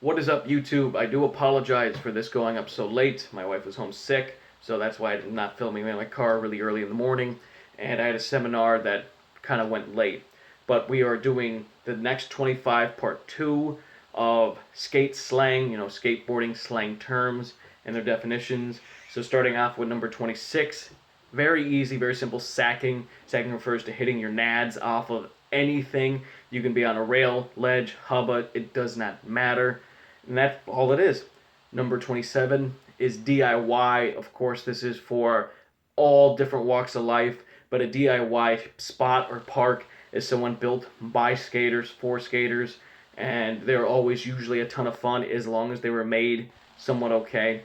What is up, YouTube? I do apologize for this going up so late. My wife was home sick, so that's why I'm not filming in my car really early in the morning. And I had a seminar that kind of went late. But we are doing the next 25 part 2 of skate slang, skateboarding slang terms and their definitions. So starting off with number 26, very easy, very simple, sacking. Sacking refers to hitting your nads off of anything. You can be on a rail, ledge, hubba, it does not matter. And that's all it is. Number 27 is DIY. Of course, this is for all different walks of life, but a DIY spot or park is someone built by skaters, for skaters, and they're always usually a ton of fun as long as they were made somewhat okay.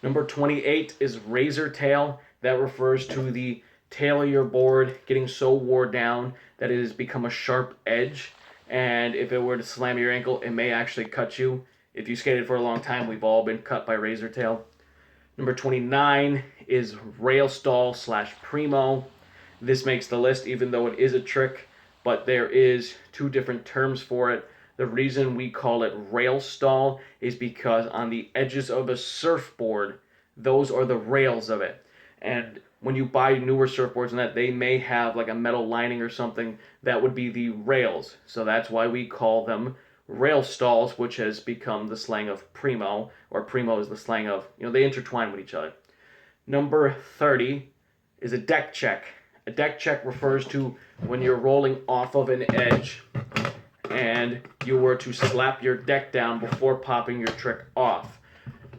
Number 28 is razor tail. That refers to the tail of your board getting so wore down that it has become a sharp edge, and if it were to slam your ankle, it may actually cut you. If you skated for a long time, we've all been cut by razor tail. Number 29 is rail stall / primo. This makes the list even though it is a trick, but there is two different terms for it. The reason we call it rail stall is because on the edges of a surfboard, those are the rails of it. And when you buy newer surfboards and that, they may have like a metal lining or something that would be the rails. So that's why we call them rail stalls, which has become the slang of primo, or primo is the slang of, they intertwine with each other. Number 30 is a deck check. A deck check refers to when you're rolling off of an edge and you were to slap your deck down before popping your trick off.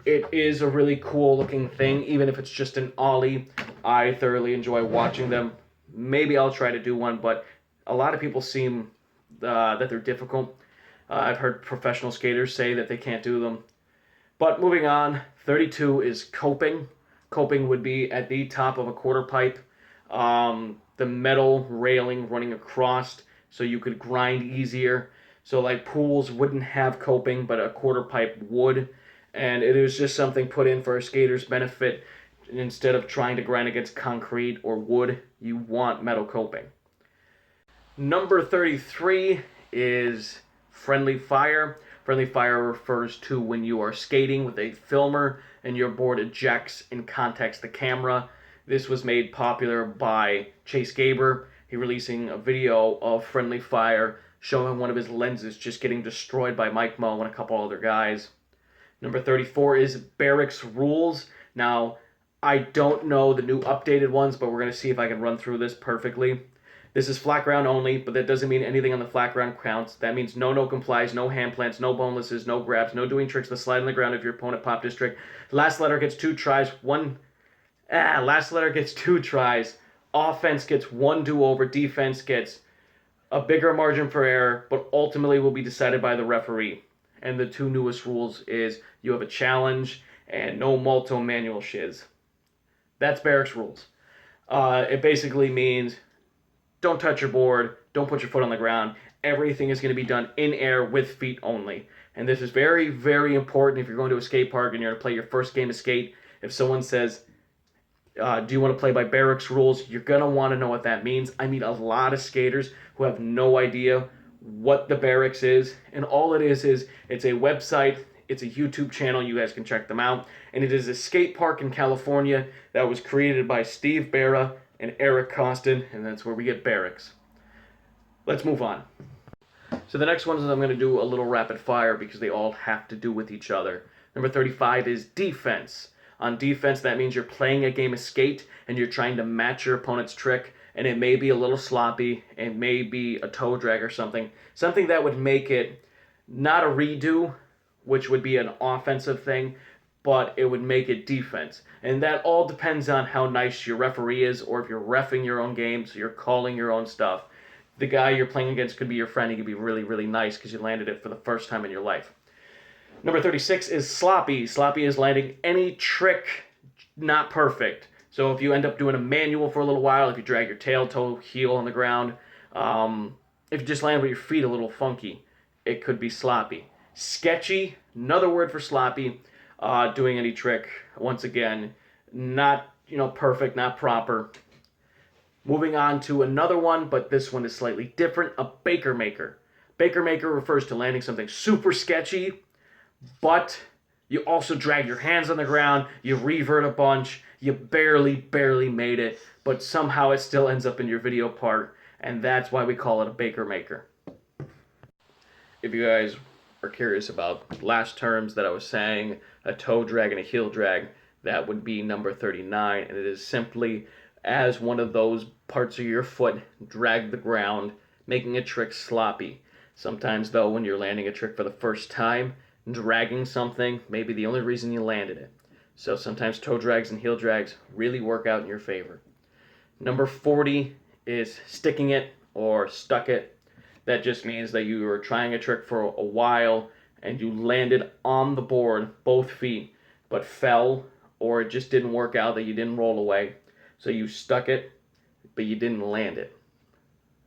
It is a really cool looking thing, even if it's just an ollie. I thoroughly enjoy watching them. Maybe I'll try to do one, but a lot of people seem that they're difficult. I've heard professional skaters say that they can't do them. But moving on, 32 is coping. Coping would be at the top of a quarter pipe, the metal railing running across so you could grind easier. So like pools wouldn't have coping, but a quarter pipe would. And it is just something put in for a skater's benefit. Instead of trying to grind against concrete or wood, you want metal coping. Number 33 is friendly fire. Friendly fire refers to when you are skating with a filmer and your board ejects and contacts the camera. This was made popular by Chase Gaber. He releasing a video of friendly fire showing one of his lenses just getting destroyed by Mike Moe and a couple other guys. Number 34 is Barracks Rules. Now, I don't know the new updated ones, but we're going to see if I can run through this perfectly. This is flat ground only, but that doesn't mean anything on the flat ground counts. That means no complies, no hand plants, no bonelesses, no grabs, no doing tricks to slide on the ground if your opponent popped his trick. Last letter gets 2 tries. Last letter gets 2 tries. Offense gets 1 do-over. Defense gets a bigger margin for error, but ultimately will be decided by the referee. And the 2 newest rules is you have a challenge and no multo manual shiz. That's Barracks Rules. It basically means don't touch your board, don't put your foot on the ground. Everything is going to be done in air with feet only. And this is very, very important if you're going to a skate park and you're going to play your first game of skate. If someone says, do you want to play by Barracks Rules, you're going to want to know what that means. I meet a lot of skaters who have no idea what the Barracks is. And all it is it's a website, it's a YouTube channel, you guys can check them out. And it is a skate park in California that was created by Steve Barra and Eric Costin, and that's where we get Barracks. Let's move on. So the next one is I'm going to do a little rapid fire because they all have to do with each other. Number 35 is defense. On defense, that means you're playing a game of skate and you're trying to match your opponent's trick, and it may be a little sloppy, it may be a toe drag or something. Something that would make it not a redo, which would be an offensive thing, but it would make it defense. And that all depends on how nice your referee is, or if you're reffing your own game, so you're calling your own stuff. The guy you're playing against could be your friend. He could be really, really nice because you landed it for the first time in your life. Number 36 is sloppy. Sloppy is landing any trick not perfect. So if you end up doing a manual for a little while, if you drag your tail, toe, heel on the ground, if you just land with your feet a little funky, it could be sloppy. Sketchy, another word for sloppy. Doing any trick, once again, not perfect, not proper. Moving on to another one, but this one is slightly different, a baker maker. Baker maker refers to landing something super sketchy, but you also drag your hands on the ground, you revert a bunch, you barely made it, but somehow it still ends up in your video part, and that's why we call it a Baker Maker. If you guys are curious about last terms that I was saying, a toe drag and a heel drag, that would be number 39, and it is simply as one of those parts of your foot drag the ground, making a trick sloppy. Sometimes, though, when you're landing a trick for the first time, dragging something may be the only reason you landed it. So sometimes toe drags and heel drags really work out in your favor. Number 40 is sticking it or stuck it. That just means that you were trying a trick for a while and you landed on the board, both feet, but fell, or it just didn't work out, that you didn't roll away. So you stuck it, but you didn't land it.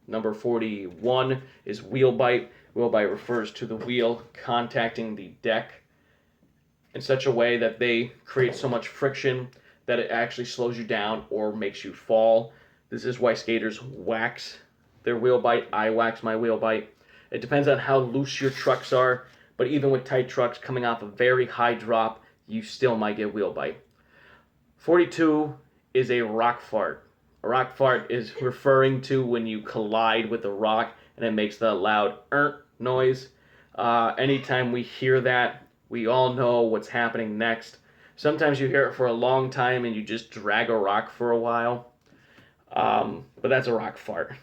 Number 41 is wheel bite. Wheel bite refers to the wheel contacting the deck in such a way that they create so much friction that it actually slows you down or makes you fall. This is why skaters wax their wheel bite. I wax my wheel bite. It depends on how loose your trucks are, but even with tight trucks coming off a very high drop, you still might get wheel bite. 42 is a rock fart. A rock fart is referring to when you collide with a rock and it makes the loud noise. Anytime we hear that, we all know what's happening next. Sometimes you hear it for a long time and you just drag a rock for a while. But that's a rock fart.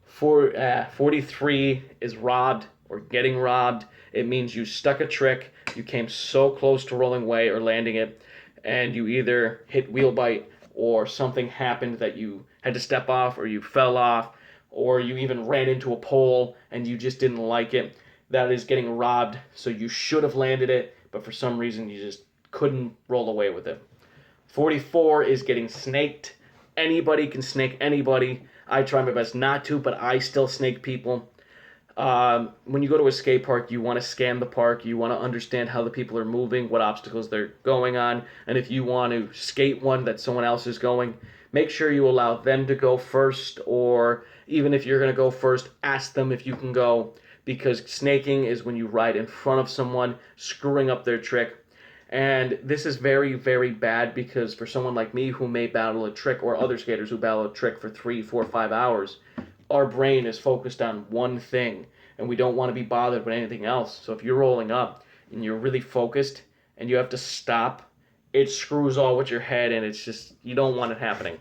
43 is robbed or getting robbed. It means you stuck a trick, you came so close to rolling away or landing it, and you either hit wheel bite or something happened that you had to step off, or you fell off, or you even ran into a pole and you just didn't like it. That is getting robbed. So you should have landed it, but for some reason you just couldn't roll away with it. 44 is getting snaked. Anybody can snake anybody. I try my best not to, but I still snake people. When you go to a skate park, you want to scan the park. You want to understand how the people are moving, what obstacles they're going on, and if you want to skate one that someone else is going, make sure you allow them to go first, or even if you're going to go first, ask them if you can go, because snaking is when you ride in front of someone, screwing up their trick. And this is very, very bad, because for someone like me who may battle a trick, or other skaters who battle a trick for 3, 4, 5 hours, our brain is focused on one thing, and we don't want to be bothered with anything else. So if you're rolling up and you're really focused and you have to stop, it screws all with your head, and it's just, you don't want it happening.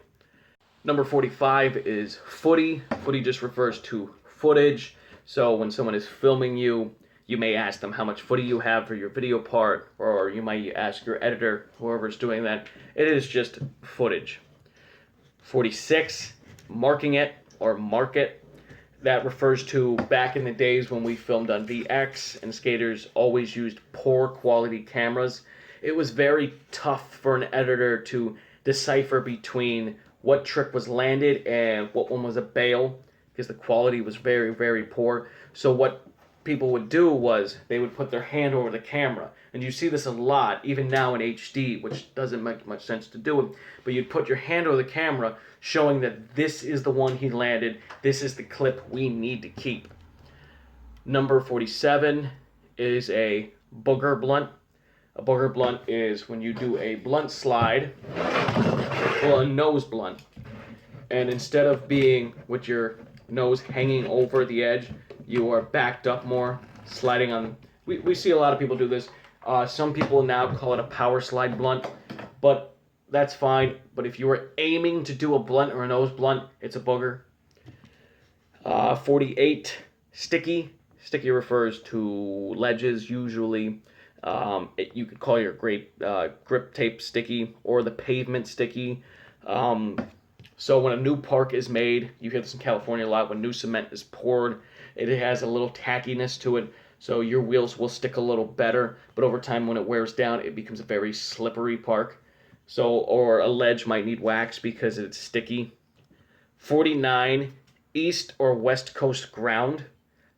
Number 45 is footy. Footy just refers to footage. So when someone is filming you, you may ask them how much footy you have for your video part, or you might ask your editor, whoever's doing that. It is just footage. 46, marking it or mark it. That refers to back in the days when we filmed on VX and skaters always used poor quality cameras. It was very tough for an editor to decipher between what trick was landed and what one was a bail, because the quality was very, very poor. So what people would do was they would put their hand over the camera, and you see this a lot even now in HD, which doesn't make much sense to do it, but you'd put your hand over the camera showing that this is the one he landed, this is the clip we need to keep. Number 47 is a booger blunt. A booger blunt is when you do a blunt slide, well, a nose blunt, and instead of being with your nose hanging over the edge, you are backed up more, sliding on. We see a lot of people do this. Some people now call it a power slide blunt, but that's fine. But if you were aiming to do a blunt or a nose blunt, it's a booger. 48, sticky. Sticky refers to ledges usually. You could call your grip tape sticky, or the pavement sticky. So when a new park is made, you hear this in California a lot, when new cement is poured, it has a little tackiness to it, so your wheels will stick a little better, but over time when it wears down, it becomes a very slippery park. So, or a ledge might need wax because it's sticky. 49, East or West Coast ground.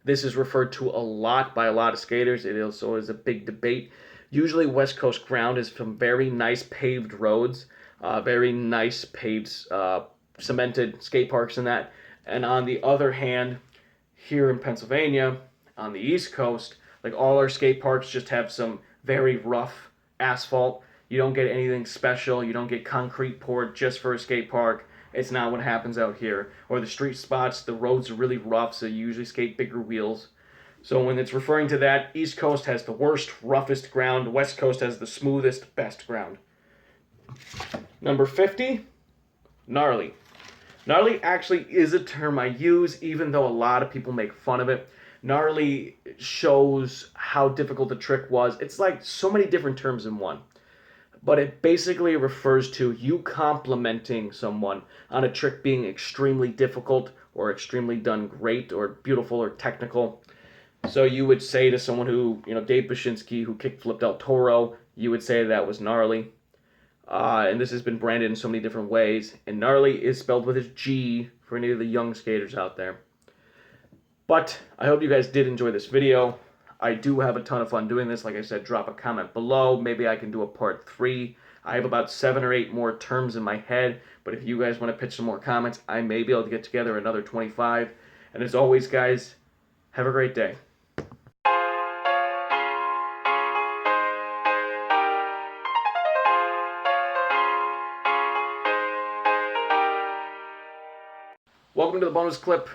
This is referred to a lot by a lot of skaters. It also is a big debate. Usually West Coast ground is from very nice paved roads, very nice paved, cemented skate parks and that. And on the other hand, here in Pennsylvania, on the East Coast, Like all our skate parks just have some very rough asphalt. You don't get anything special. You don't get concrete poured just for a skate park. It's not what happens out here. Or the street spots, the roads are really rough, so you usually skate bigger wheels. So when it's referring to that, East Coast has the worst, roughest ground. West Coast has the smoothest, best ground. Number 50, gnarly. Gnarly actually is a term I use, even though a lot of people make fun of it. Gnarly shows how difficult the trick was. It's like so many different terms in one. But it basically refers to you complimenting someone on a trick being extremely difficult or extremely done great or beautiful or technical. So you would say to someone who, Dave Bashinsky, who kickflipped El Toro, you would say that was gnarly. And this has been branded in so many different ways. And gnarly is spelled with a G for any of the young skaters out there. But I hope you guys did enjoy this video. I do have a ton of fun doing this. Like I said, drop a comment below. Maybe I can do a part 3. I have about 7 or 8 more terms in my head. But if you guys want to pitch some more comments, I may be able to get together another 25. And as always, guys, have a great day. Welcome to the bonus clip.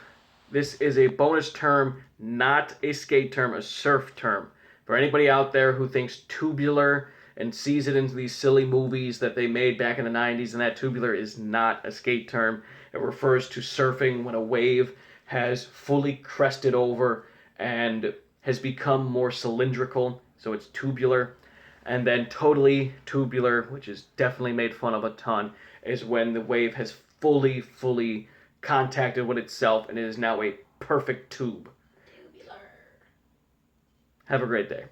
This is a bonus term, not a skate term, a surf term. For anybody out there who thinks tubular and sees it into these silly movies that they made back in the 90s, and that tubular is not a skate term. It refers to surfing when a wave has fully crested over and has become more cylindrical, so it's tubular. And then totally tubular, which is definitely made fun of a ton, is when the wave has fully contacted with itself and it is now a perfect tube. Tubular. Have a great day.